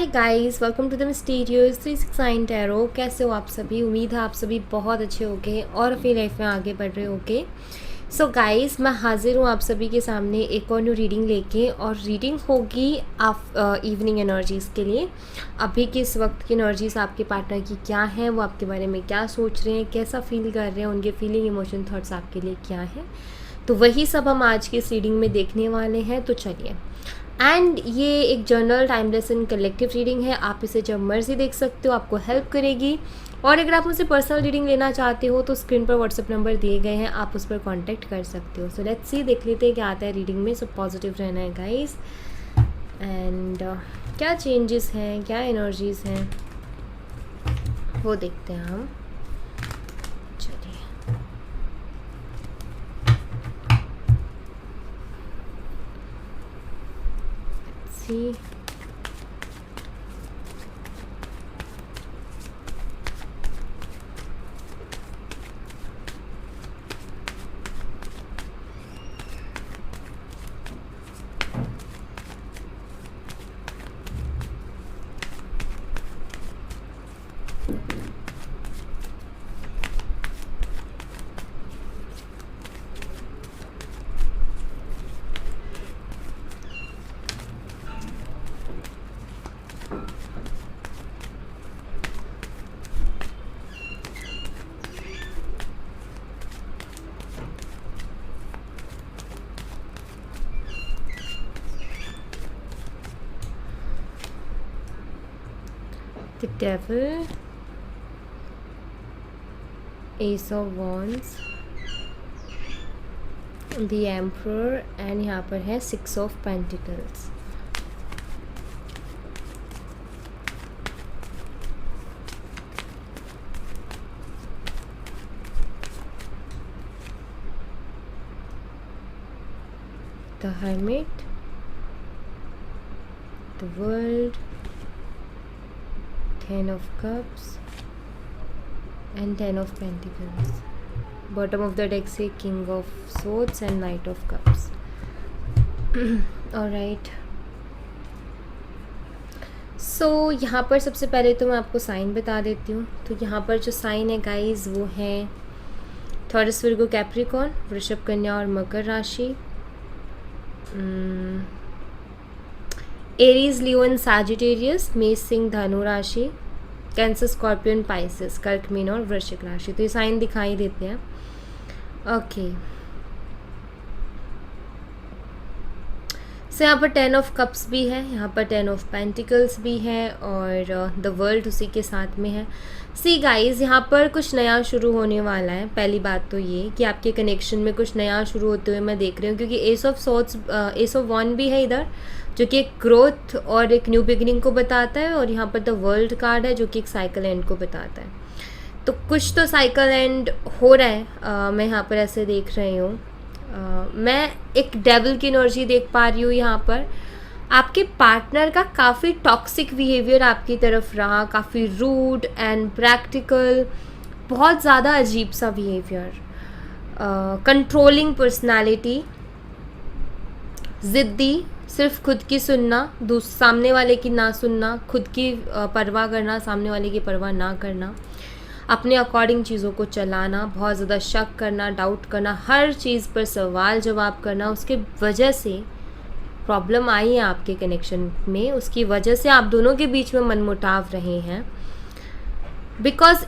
Guys, welcome to the mysterious 369 tarot. कैसे हो आप सभी? उम्मीद है आप सभी बहुत अच्छे होंगे और अपनी लाइफ में आगे बढ़ रहे होंगे। सो गाइस, मैं हाजिर हूँ आप सभी के सामने एक और न्यू रीडिंग लेके, और रीडिंग होगी आप इवनिंग एनर्जीज़ के लिए। अभी के इस वक्त की एनर्जीज़ आपके पार्टनर की क्या है, वो आपके बारे में क्या सोच रहे हैं, कैसा फील कर रहे हैं, उनके फीलिंग, इमोशन, थॉट्स आपके लिए क्या है, तो वही सब हम आज की इस रीडिंग में देखने वाले हैं। तो चलिए, एंड ये एक journal timeless and collective reading है। आप इसे जब मर्जी देख सकते हो, आपको हेल्प करेगी। और अगर आप मुझसे पर्सनल रीडिंग लेना चाहते हो तो स्क्रीन पर व्हाट्सएप नंबर दिए गए हैं, आप उस पर कांटेक्ट कर सकते हो। सो लेट्स सी, देख लेते हैं क्या आता है रीडिंग में। सब पॉजिटिव रहना है गाइस। एंड क्या चेंजेस हैं, क्या एनर्जीज़ हैं, वो देखते हैं हम। See. The Devil, Ace of Wands, The Emperor, and यहाँ पर है Six of Pentacles। The Hermit, The World, Ten of Cups and Ten of Pentacles। Bottom of the deck से king of swords and knight of cups. Alright, so यहाँ पर सबसे पहले तो मैं आपको साइन बता देती हूँ। तो यहाँ पर जो साइन है गाइज वो है थॉरस, विर्गो, कैप्रिकॉर्न, वृषभ, कन्या और मकर राशि। एरीज, लियो एंड सैजिटेरियस, मेष, सिंह, धनु राशि, कैंसर, स्कॉर्पियन, पाइसेस, कर्क, मीन और वृश्चिक राशि। तो ये साइन दिखाई देते हैं। ओके, सो यहाँ पर 10 ऑफ कप्स भी है, यहाँ पर 10 ऑफ पेंटिकल्स भी है, और द वर्ल्ड उसी के साथ में है। सी गाइज, यहाँ पर कुछ नया शुरू होने वाला है। पहली बात तो ये कि आपके कनेक्शन में कुछ नया शुरू होते हुए मैं देख रही हूँ, क्योंकि S of swords, S of one भी है इधर, जो कि एक ग्रोथ और एक न्यू बिगिनिंग को बताता है, और यहाँ पर द वर्ल्ड कार्ड है जो कि एक साइकिल एंड को बताता है। तो कुछ तो साइकिल एंड हो रहा है, मैं यहाँ पर ऐसे देख रही हूँ। मैं एक डेविल की एनर्जी देख पा रही हूँ यहाँ पर। आपके पार्टनर का काफ़ी टॉक्सिक बिहेवियर आपकी तरफ रहा, काफ़ी रूड एंड प्रैक्टिकल, बहुत ज़्यादा अजीब सा बिहेवियर, कंट्रोलिंग पर्सनालिटी, ज़िद्दी, सिर्फ खुद की सुनना, सामने वाले की ना सुनना, खुद की परवाह करना, सामने वाले की परवाह ना करना, अपने अकॉर्डिंग चीज़ों को चलाना, बहुत ज़्यादा शक करना, डाउट करना, हर चीज़ पर सवाल जवाब करना। उसके वजह से प्रॉब्लम आई है आपके कनेक्शन में, उसकी वजह से आप दोनों के बीच में मनमुटाव रहे हैं। बिकॉज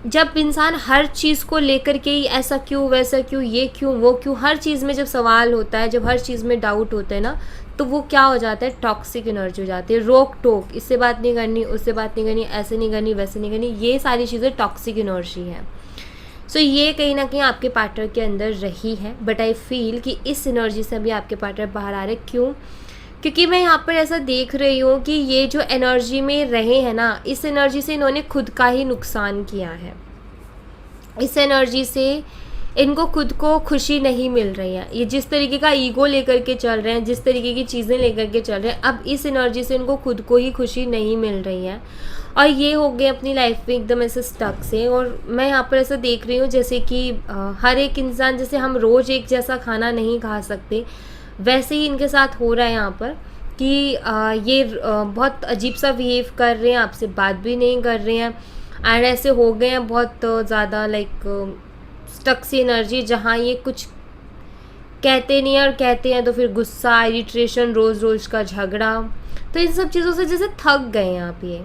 जब इंसान हर चीज़ को लेकर के ही ऐसा क्यों, वैसा क्यों, ये क्यों, वो क्यों, हर चीज़ में जब सवाल होता है, जब हर चीज़ में डाउट होता है ना, तो वो क्या हो जाता है, टॉक्सिक एनर्जी हो जाती है। रोक टोक, इससे बात नहीं करनी, उससे बात नहीं करनी, ऐसे नहीं करनी, वैसे नहीं करनी, ये सारी चीज़ें टॉक्सिक एनर्जी है। सो ये कहीं ना कहीं आपके पार्टनर के अंदर रही है, बट आई फील कि इस एनर्जी से अभी आपके पार्टनर बाहर आ रहे। क्यों? क्योंकि मैं यहाँ पर ऐसा देख रही हूँ कि ये जो एनर्जी में रहे हैं ना, इस एनर्जी से इन्होंने खुद का ही नुकसान किया है। इस एनर्जी से इनको खुद को खुशी नहीं मिल रही है। ये जिस तरीके का ईगो लेकर के चल रहे हैं, जिस तरीके की चीज़ें लेकर के चल रहे हैं, अब इस एनर्जी से इनको खुद को ही खुशी नहीं मिल रही है, और ये हो गए अपनी लाइफ में एकदम ऐसे स्टक से। और मैं यहाँ पर ऐसा देख रही हूँ जैसे कि हर एक इंसान, जैसे हम रोज़ एक जैसा खाना नहीं खा सकते, वैसे ही इनके साथ हो रहा है यहाँ पर। कि ये बहुत अजीब सा बिहेव कर रहे हैं, आपसे बात भी नहीं कर रहे हैं, एंड ऐसे हो गए हैं बहुत ज़्यादा लाइक स्टक सी एनर्जी, जहाँ ये कुछ कहते नहीं हैं और कहते हैं तो फिर गुस्सा, इरिटेशन, रोज़ रोज़ का झगड़ा। तो इन सब चीज़ों से जैसे थक गए हैं आप ये।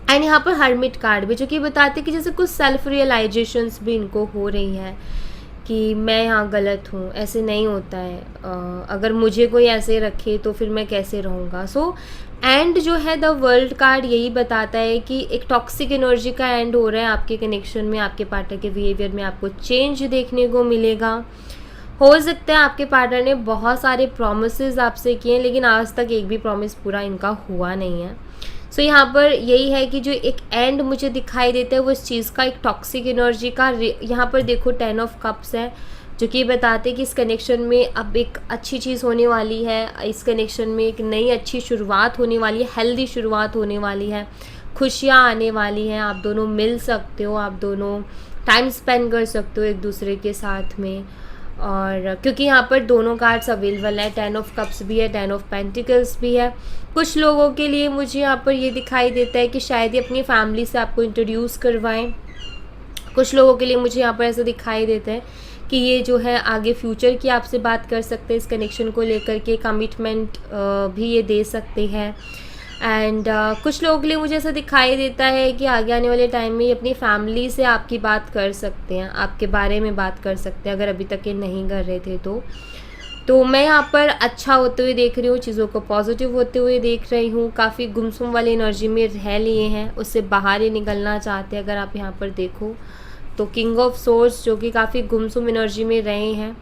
एंड यहाँ पर हर्मिट कार्ड भी, जो कि बताते हैं कि जैसे कुछ सेल्फ रियलाइजेशंस भी इनको हो रही हैं कि मैं यहाँ गलत हूँ, ऐसे नहीं होता है, अगर मुझे कोई ऐसे रखे तो फिर मैं कैसे रहूँगा। सो एंड जो है द वर्ल्ड कार्ड यही बताता है कि एक टॉक्सिक एनर्जी का एंड हो रहा है आपके कनेक्शन में, आपके पार्टनर के बिहेवियर में आपको चेंज देखने को मिलेगा। हो सकता है आपके पार्टनर ने बहुत सारे प्रॉमिसेस आपसे किए हैं, लेकिन आज तक एक भी प्रॉमिस पूरा इनका हुआ नहीं है। सो यहाँ पर यही है कि जो एक एंड मुझे दिखाई देता है वो इस चीज़ का, एक टॉक्सिक एनर्जी का। यहाँ पर देखो 10 ऑफ कप्स है, जो कि बताते हैं कि इस कनेक्शन में अब एक अच्छी चीज़ होने वाली है, इस कनेक्शन में एक नई अच्छी शुरुआत होने वाली है, हेल्दी शुरुआत होने वाली है, खुशियाँ आने वाली हैं, आप दोनों मिल सकते हो, आप दोनों टाइम स्पेंड कर सकते हो एक दूसरे के साथ में। और क्योंकि यहाँ पर दोनों कार्ड्स अवेलेबल है, 10 ऑफ कप्स भी है, 10 ऑफ पेंटिकल्स भी है। कुछ लोगों के लिए मुझे यहाँ पर ये दिखाई देता है कि शायद ये अपनी फैमिली से आपको इंट्रोड्यूस करवाएं। कुछ लोगों के लिए मुझे यहाँ पर ऐसा दिखाई देता है कि ये जो है आगे फ्यूचर की आपसे बात कर सकते हैं, इस कनेक्शन को लेकर के कमिटमेंट भी ये दे सकते हैं। एंड कुछ लोगों के लिए मुझे ऐसा दिखाई देता है कि आगे आने वाले टाइम में ये अपनी फैमिली से आपकी बात कर सकते हैं, आपके बारे में बात कर सकते हैं, अगर अभी तक ये नहीं कर रहे थे तो मैं यहाँ पर अच्छा होते हुए देख रही हूँ, चीज़ों को पॉजिटिव होते हुए देख रही हूँ। काफ़ी गुमसुम वाली एनर्जी में रह लिए हैं, उससे बाहर ही निकलना चाहते हैं। अगर आप यहाँ पर देखो तो किंग ऑफ सोर्स, जो कि काफ़ी गुमसुम एनर्जी में रहे हैं,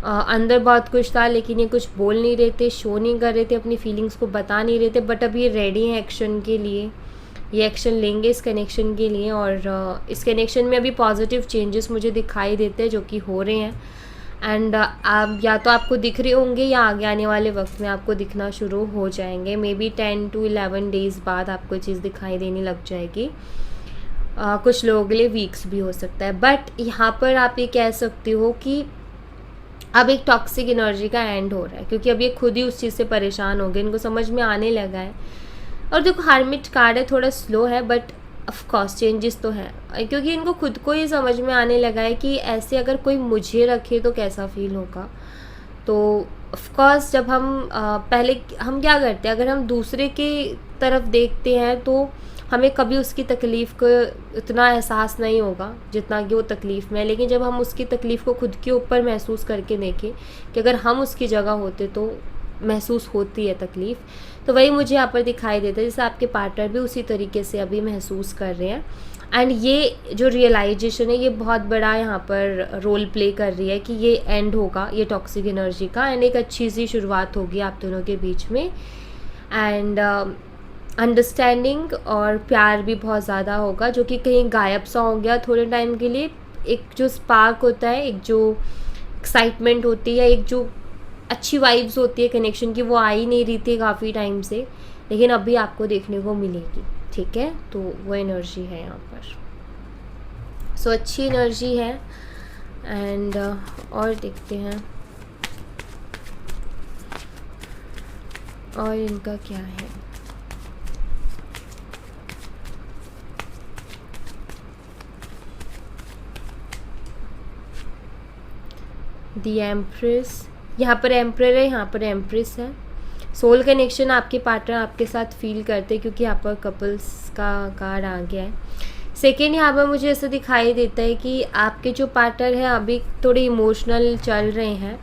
अंदर बहुत कुछ था लेकिन ये कुछ बोल नहीं रहे थे, शो नहीं कर रहे थे, अपनी फीलिंग्स को बता नहीं रहे थे, बट अब ये रेडी हैं एक्शन के लिए, ये एक्शन लेंगे इस कनेक्शन के लिए। और इस कनेक्शन में अभी पॉजिटिव चेंजेस मुझे दिखाई देते हैं जो कि हो रहे हैं। एंड आप या तो आपको दिख रहे होंगे या आगे आने वाले वक्त में आपको दिखना शुरू हो जाएंगे। मे बी 10 to 11 डेज़ बाद आपको चीज़ दिखाई देने लग जाएगी। कुछ लोगों के लिए वीक्स भी हो सकता है, बट यहाँ पर आप ये कह सकते हो कि अब एक टॉक्सिक एनर्जी का एंड हो रहा है, क्योंकि अब ये खुद ही उस चीज़ से परेशान हो गए, इनको समझ में आने लगा है। और देखो हर्मिट कार्ड है, थोड़ा स्लो है, बट ऑफ कोर्स चेंजेस तो है, क्योंकि इनको खुद को ये समझ में आने लगा है कि ऐसे अगर कोई मुझे रखे तो कैसा फील होगा। तो ऑफ कोर्स जब हम पहले हम क्या करते हैं, अगर हम दूसरे के तरफ देखते हैं तो हमें कभी उसकी तकलीफ़ को इतना एहसास नहीं होगा जितना कि वो तकलीफ़ में है। लेकिन जब हम उसकी तकलीफ़ को खुद के ऊपर महसूस करके देखें कि अगर हम उसकी जगह होते तो महसूस होती है तकलीफ़, तो वही मुझे यहाँ पर दिखाई देता है जैसे आपके पार्टनर भी उसी तरीके से अभी महसूस कर रहे हैं। एंड ये जो रियलाइजेशन है ये बहुत बड़ा यहाँ पर रोल प्ले कर रही है कि ये एंड होगा ये टॉक्सिक एनर्जी का, एंड एक अच्छी सी शुरुआत होगी आप दोनों के बीच में। एंड अंडरस्टैंडिंग और प्यार भी बहुत ज़्यादा होगा, जो कि कहीं गायब सा हो गया थोड़े टाइम के लिए। एक जो स्पार्क होता है, एक जो एक्साइटमेंट होती है, एक जो अच्छी वाइब्स होती है कनेक्शन की, वो आ ही नहीं रही थी काफ़ी टाइम से, लेकिन अभी आपको देखने को मिलेगी। ठीक है, तो वो एनर्जी है यहाँ पर। सो अच्छी एनर्जी है। एंड और देखते हैं और इनका क्या है। दी एम्प्रेस, यहाँ पर एम्परर है, यहाँ पर एम्प्रेस है। सोल कनेक्शन आपके पार्टनर आपके साथ फील करते हैं, क्योंकि यहाँ पर कपल्स का कार्ड आ गया है। सेकेंड, यहाँ पर मुझे ऐसा दिखाई देता है कि आपके जो पार्टनर हैं अभी थोड़े इमोशनल चल रहे हैं।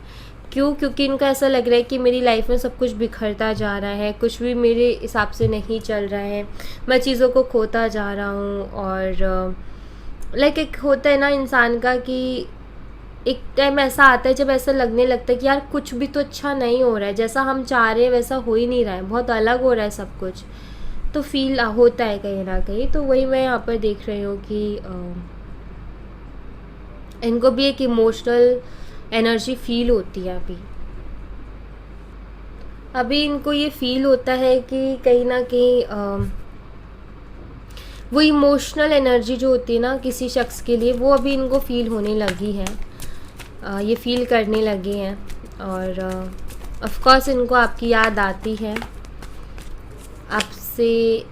क्यों? क्योंकि इनको ऐसा लग रहा है कि मेरी लाइफ में सब कुछ बिखरता जा रहा है, कुछ भी मेरे हिसाब से नहीं चल रहा है, मैं चीज़ों को खोता जा रहा हूँ। और लाइक एक होता है ना इंसान का कि एक टाइम ऐसा आता है जब ऐसा लगने लगता है कि यार कुछ भी तो अच्छा नहीं हो रहा है, जैसा हम चाह रहे हैं वैसा हो ही नहीं रहा है, बहुत अलग हो रहा है सब कुछ, तो फील होता है कहीं ना कहीं। तो वही मैं यहाँ पर देख रही हूँ कि इनको भी एक इमोशनल एनर्जी फील होती है अभी इनको ये फील होता है कि कहीं ना कहीं वो इमोशनल एनर्जी जो होती है ना किसी शख्स के लिए, वो अभी इनको फील होने लगी है, ये फील करने लगे हैं। और ऑफ कोर्स इनको आपकी याद आती है, आपसे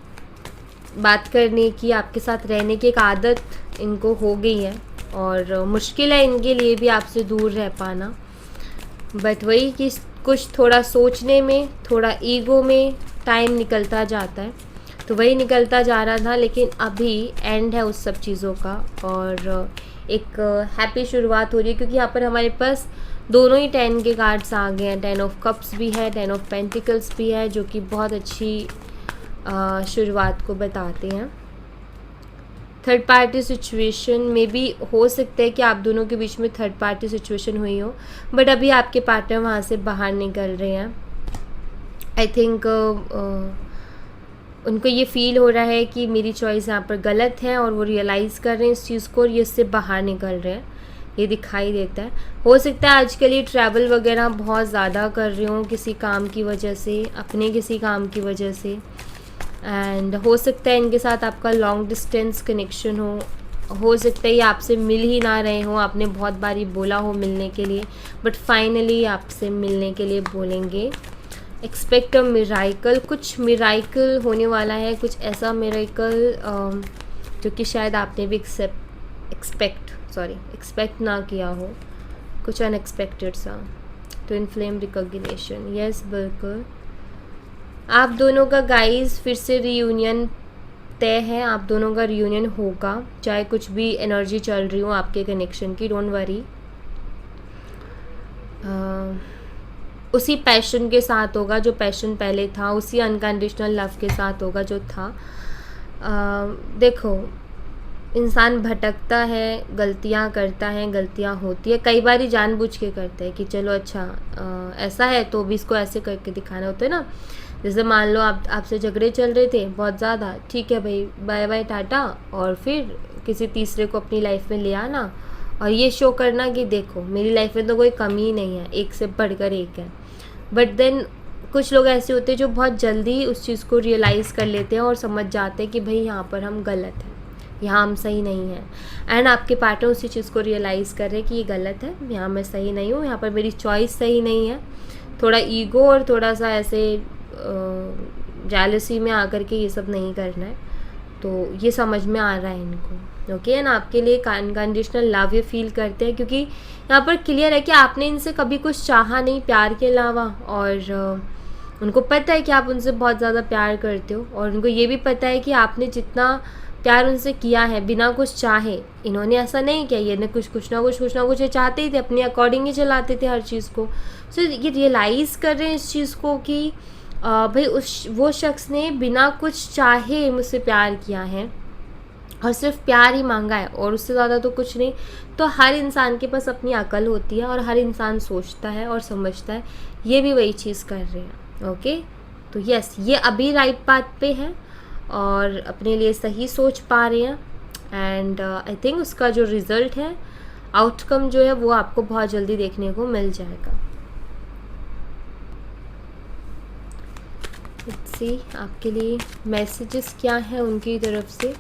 बात करने की, आपके साथ रहने की एक आदत इनको हो गई है और मुश्किल है इनके लिए भी आपसे दूर रह पाना। बट वही कि कुछ थोड़ा सोचने में, थोड़ा ईगो में टाइम निकलता जाता है, तो वही निकलता जा रहा था। लेकिन अभी एंड है उस सब चीज़ों का और एक हैप्पी शुरुआत हो रही है, क्योंकि यहाँ पर हमारे पास दोनों ही 10 के कार्ड्स आ गए हैं। 10 ऑफ कप्स भी है, 10 ऑफ पेंटिकल्स भी है, जो कि बहुत अच्छी शुरुआत को बताते हैं। थर्ड पार्टी सिचुएशन में भी हो सकता है कि आप दोनों के बीच में थर्ड पार्टी सिचुएशन हुई हो, बट अभी आपके पार्टनर वहाँ से बाहर निकल रहे हैं। आई थिंक उनको ये फील हो रहा है कि मेरी चॉइस यहाँ पर गलत है और वो रियलाइज़ कर रहे हैं इस चीज़ को और ये इससे बाहर निकल रहे हैं, ये दिखाई देता है। हो सकता है आजकल ये ट्रैवल वगैरह बहुत ज़्यादा कर रहे हो किसी काम की वजह से, अपने किसी काम की वजह से, एंड हो सकता है इनके साथ आपका लॉन्ग डिस्टेंस कनेक्शन हो सकता है ये आपसे मिल ही ना रहे हो, आपने बहुत बारी बोला हो मिलने के लिए, बट फाइनली आपसे मिलने के लिए बोलेंगे। एक्सपेक्ट अ मिराइकल, कुछ मिराइकल होने वाला है, कुछ ऐसा मिराइकल जो कि शायद आपने भी एक्सपेक्ट ना किया हो, कुछ अनएक्सपेक्टेड सा। तो इन फ्लेम रिकॉग्निशन, यस बिल्कुल आप दोनों का गाइस फिर से रियूनियन तय है, आप दोनों का रियूनियन होगा, चाहे कुछ भी एनर्जी चल रही हो आपके कनेक्शन की, डोंट वरी। उसी पैशन के साथ होगा जो पैशन पहले था, उसी अनकंडीशनल लव के साथ होगा जो था। देखो इंसान भटकता है, गलतियां करता है, गलतियां होती है, कई बार ही जानबूझ के करता है कि चलो अच्छा ऐसा है तो भी इसको ऐसे करके दिखाना होता है ना। जैसे मान लो आपसे झगड़े चल रहे थे बहुत ज़्यादा, ठीक है भाई बाय बाय टाटा, और फिर किसी तीसरे को अपनी लाइफ में ले आना और ये शो करना कि देखो मेरी लाइफ में तो कोई कमी नहीं है, एक से बढ़कर एक है। बट देन कुछ लोग ऐसे होते हैं जो बहुत जल्दी उस चीज़ को रियलाइज़ कर लेते हैं और समझ जाते हैं कि भाई यहाँ पर हम गलत हैं, यहाँ हम सही नहीं हैं। एंड आपके पार्टनर उसी चीज़ को रियलाइज़ कर रहे हैं कि ये गलत है, यहाँ मैं सही नहीं हूँ, यहाँ पर मेरी चॉइस सही नहीं है। थोड़ा ईगो और थोड़ा सा ऐसे जेलसी में आकर के ये सब नहीं करना है, तो ये समझ में आ रहा है इनको। ओके एंड आपके लिए अनकंडीशनल लव ये फील करते हैं, क्योंकि यहाँ पर क्लियर है कि आपने इनसे कभी कुछ चाहा नहीं प्यार के अलावा, और उनको पता है कि आप उनसे बहुत ज़्यादा प्यार करते हो, और उनको ये भी पता है कि आपने जितना प्यार उनसे किया है बिना कुछ चाहे, इन्होंने ऐसा नहीं किया, ये कुछ ना कुछ ये चाहते ही थे, अपने अकॉर्डिंग ही चलाते थे हर चीज़ को। सो ये रियलाइज़ कर रहे हैं इस चीज़ को कि भाई वो शख्स ने बिना कुछ चाहे मुझसे प्यार किया है और सिर्फ प्यार ही मांगा है और उससे ज़्यादा तो कुछ नहीं। तो हर इंसान के पास अपनी अकल होती है और हर इंसान सोचता है और समझता है, ये भी वही चीज़ कर रहे हैं। ओके तो यस ये अभी राइट पाथ पे है और अपने लिए सही सोच पा रहे हैं, एंड आई थिंक उसका जो रिज़ल्ट है, आउटकम जो है वो आपको बहुत जल्दी देखने को मिल जाएगा। लेट्स सी आपके लिए मैसेजेस क्या हैं उनकी तरफ से,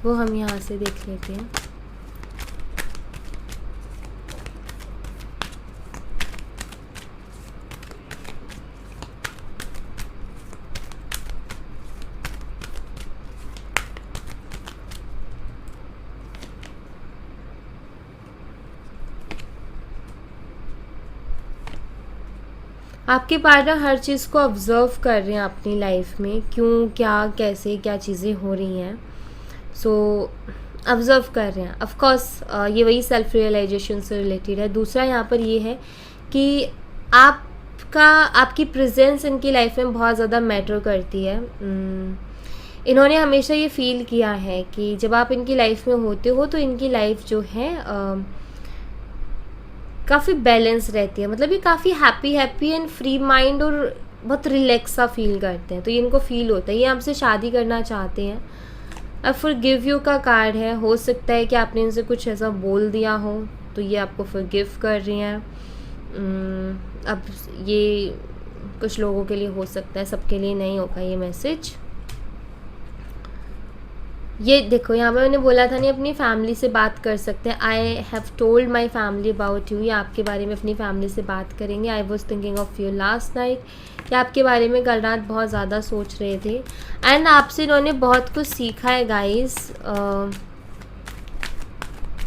वो हम यहाँ से देख लेते हैं। आपके पार्टनर हर चीज़ को ऑब्ज़र्व कर रहे हैं अपनी लाइफ में, क्यों क्या कैसे क्या चीज़ें हो रही हैं, सो ऑब्ज़र्व कर रहे हैं। ऑफ कोर्स ये वही सेल्फ रियलाइजेशन से रिलेटेड है। दूसरा यहाँ पर ये है कि आपकी प्रेजेंस इनकी लाइफ में बहुत ज़्यादा मैटर करती है। इन्होंने हमेशा ये फील किया है कि जब आप इनकी लाइफ में होते हो तो इनकी लाइफ जो है काफ़ी बैलेंस रहती है, मतलब ये काफ़ी हैप्पी एंड फ्री माइंड और बहुत रिलैक्स सा फील करते हैं। तो ये इनको फील होता है ये आपसे शादी करना चाहते हैं। अब फॉरगिव यू का कार्ड है, हो सकता है कि आपने इनसे कुछ ऐसा बोल दिया हो तो ये आपको फॉरगिव कर रही हैं। अब ये कुछ लोगों के लिए हो सकता है, सबके लिए नहीं होगा ये मैसेज। ये देखो यहाँ पे मैंने बोला था नहीं, अपनी फैमिली से बात कर सकते हैं। I have told my family about you, या आपके बारे में अपनी फैमिली से बात करेंगे। I was thinking of you last night, या आपके बारे में कल रात बहुत ज़्यादा सोच रहे थे। एंड आपसे इन्होंने बहुत कुछ सीखा है गाइज।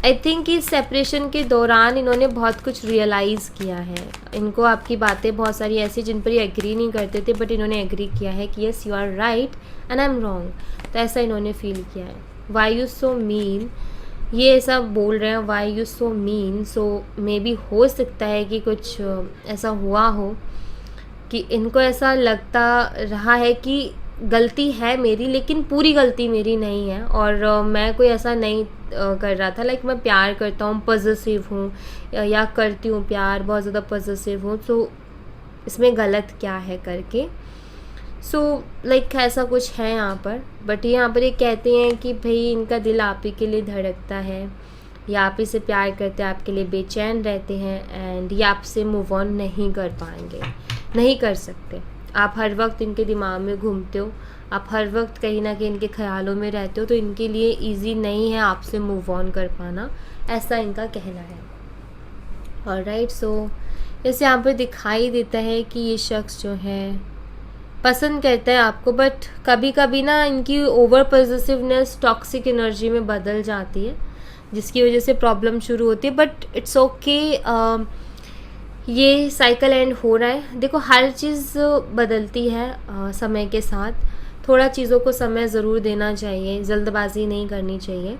आई थिंक इस सेपरेशन के दौरान इन्होंने बहुत कुछ रियलाइज़ किया है। इनको आपकी बातें बहुत सारी ऐसी जिन पर ये एग्री नहीं करते थे, बट इन्होंने एग्री किया है कि yes you are right and I am wrong. तो ऐसा इन्होंने फील किया है। वाई यू सो मीन, ये ऐसा बोल रहे हैं why you so mean. So may be हो सकता है कि कुछ ऐसा हुआ हो कि इनको ऐसा लगता रहा है कि गलती है मेरी, लेकिन पूरी गलती मेरी नहीं है, और मैं कोई ऐसा नहीं कर रहा था। लाइक मैं प्यार करता हूँ, पॉजिटिव हूँ, या करती हूँ प्यार, बहुत ज़्यादा पॉजिटिव हूँ, तो इसमें गलत क्या है करके। सो लाइक ऐसा कुछ है यहाँ पर। बट यहाँ पर ये कहते हैं कि भाई इनका दिल आप ही के लिए धड़कता है, या आप ही से प्यार करते हैं, आपके लिए बेचैन रहते हैं, एंड ये आपसे मूव ऑन नहीं कर पाएंगे, नहीं कर सकते। आप हर वक्त इनके दिमाग में घूमते हो, आप हर वक्त कहीं ना कहीं इनके ख्यालों में रहते हो, तो इनके लिए इजी नहीं है आपसे मूव ऑन कर पाना, ऐसा इनका कहना है। ऑलराइट, सो जैसे यहाँ पर दिखाई देता है कि ये शख्स जो है पसंद करता है आपको, बट कभी कभी ना इनकी ओवर पॉजिटिवनेस टॉक्सिक एनर्जी में बदल जाती है, जिसकी वजह से प्रॉब्लम शुरू होती है। बट इट्स ओके, ये साइकिल एंड हो रहा है। देखो हर चीज़ बदलती है समय के साथ, थोड़ा चीज़ों को समय ज़रूर देना चाहिए, जल्दबाजी नहीं करनी चाहिए।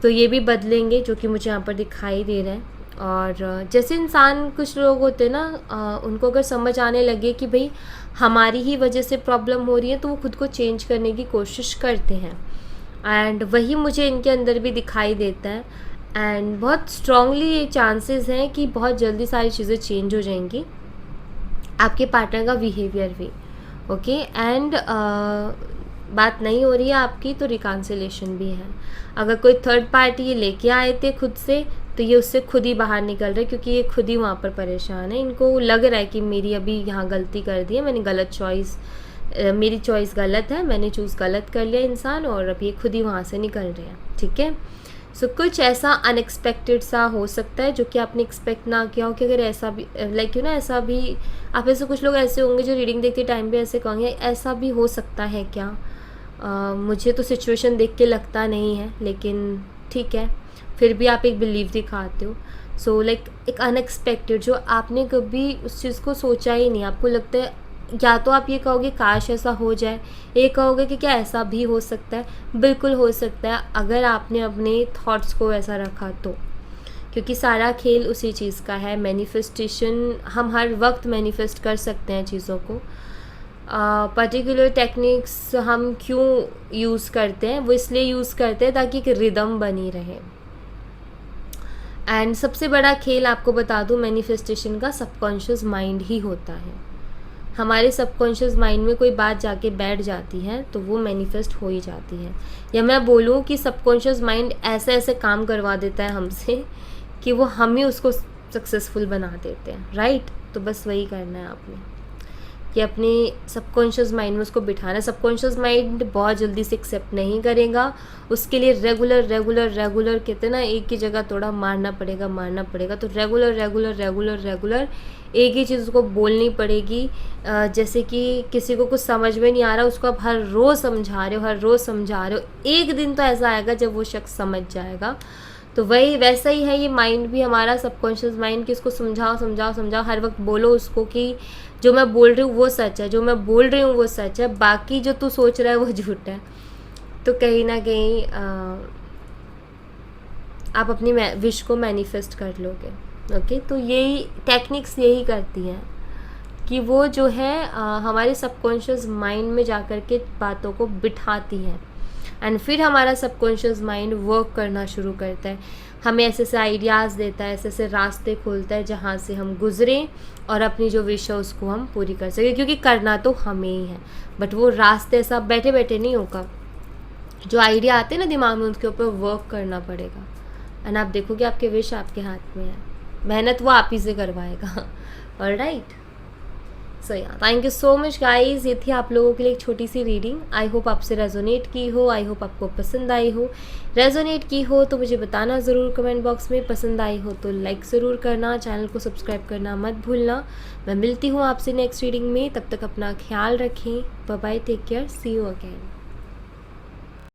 तो ये भी बदलेंगे, जो कि मुझे यहाँ पर दिखाई दे रहा है। और जैसे इंसान, कुछ लोग होते हैं ना, उनको अगर समझ आने लगे कि भाई हमारी ही वजह से प्रॉब्लम हो रही है, तो वो खुद को चेंज करने की कोशिश करते हैं। एंड वही मुझे इनके अंदर भी दिखाई देता है। एंड बहुत स्ट्रांगली चांसेस हैं कि बहुत जल्दी सारी चीज़ें चेंज हो जाएंगी, आपके पार्टनर का बिहेवियर भी। ओके, एंड बात नहीं हो रही है आपकी, तो रिकॉन्सिलेशन भी है। अगर कोई थर्ड पार्टी ये लेके आए थे खुद से, तो ये उससे खुद ही बाहर निकल रहे, क्योंकि ये खुद ही वहाँ पर परेशान है। इनको लग रहा है कि मेरी अभी यहाँ गलती कर दी है, मैंने गलत चॉइस, मेरी चॉइस गलत है, मैंने चूज़ गलत कर लिया इंसान, और अब ये खुद ही वहाँ से निकल रहे हैं। ठीक है, सो कुछ ऐसा अनएक्सपेक्टेड सा हो सकता है जो कि आपने एक्सपेक्ट ना किया हो। कि अगर ऐसा भी लाइक यू ना, ऐसा भी आप ऐसे कुछ लोग ऐसे होंगे जो रीडिंग देखते टाइम पे ऐसे कहेंगे ऐसा भी हो सकता है क्या। मुझे तो सिचुएशन देख के लगता नहीं है, लेकिन ठीक है, फिर भी आप एक बिलीव दिखाते हो। सो लाइक एक अनएक्सपेक्टेड, जो आपने कभी उस चीज़ को सोचा ही नहीं, आपको लगता है, या तो आप ये कहोगे काश ऐसा हो जाए, ये कहोगे कि क्या ऐसा भी हो सकता है। बिल्कुल हो सकता है, अगर आपने अपने थॉट्स को ऐसा रखा तो, क्योंकि सारा खेल उसी चीज़ का है। मैनिफेस्टेशन, हम हर वक्त मैनिफेस्ट कर सकते हैं चीज़ों को। पर्टिकुलर टेक्निक्स हम क्यों यूज़ करते हैं, वो इसलिए यूज़ करते हैं ताकि एक रिदम बनी रहे। एंड सबसे बड़ा खेल आपको बता दूं, मैनिफेस्टेशन का सबकॉन्शियस माइंड ही होता है। हमारे सबकॉन्शियस माइंड में कोई बात जाके बैठ जाती है तो वो मैनिफेस्ट हो ही जाती है। या मैं बोलूँ कि सबकॉन्शियस माइंड ऐसे ऐसे काम करवा देता है हमसे कि वो हम ही उसको सक्सेसफुल बना देते हैं। राइट, तो बस वही करना है आपने, कि अपने सबकॉन्शियस माइंड में उसको बिठाना। सबकॉन्शियस माइंड बहुत जल्दी से एक्सेप्ट नहीं करेगा, उसके लिए रेगुलर कहते हैं ना, एक ही जगह थोड़ा मारना पड़ेगा। तो रेगुलर एक ही चीज़ को बोलनी पड़ेगी। जैसे कि किसी को कुछ समझ में नहीं आ रहा, उसको आप हर रोज़ समझा रहे हो। एक दिन तो ऐसा आएगा जब वो शख्स समझ जाएगा। तो वही वैसा ही है ये माइंड भी हमारा, सबकॉन्शियस माइंड, कि उसको समझाओ, हर वक्त बोलो उसको कि जो मैं बोल रही हूँ वो सच है, बाकी जो तू सोच रहा है वो झूठ है। तो कहीं ना कहीं आप अपनी विश को मैनिफेस्ट कर लोगे। ओके, तो यही टेक्निक्स यही करती हैं कि वो जो है हमारे सबकॉन्शियस माइंड में जाकर के बातों को बिठाती हैं, एंड फिर हमारा सबकॉन्शियस माइंड वर्क करना शुरू करता है, हमें ऐसे ऐसे आइडियाज़ देता है, ऐसे ऐसे रास्ते खोलता है जहाँ से हम गुजरें और अपनी जो विश है उसको हम पूरी कर सकें। क्योंकि करना तो हमें ही है, बट वो रास्ते ऐसा बैठे बैठे नहीं होगा। जो आइडिया आते हैं ना दिमाग में, उसके ऊपर वर्क करना पड़ेगा, एंड आप देखोगे आपके विश आपके हाथ में है, मेहनत वो आप ही से करवाएगा। ऑलराइट, सो या thank you so much guys, ये थी आप लोगों के लिए एक छोटी सी रीडिंग। आई होप आपसे रेजोनेट की हो, आई होप आपको पसंद आई हो। रेजोनेट की हो तो मुझे बताना ज़रूर कमेंट बॉक्स में, पसंद आई हो तो लाइक ज़रूर करना, चैनल को सब्सक्राइब करना मत भूलना। मैं मिलती हूँ आपसे नेक्स्ट रीडिंग में, तब तक अपना ख्याल रखें। Bye bye, take care, see you again.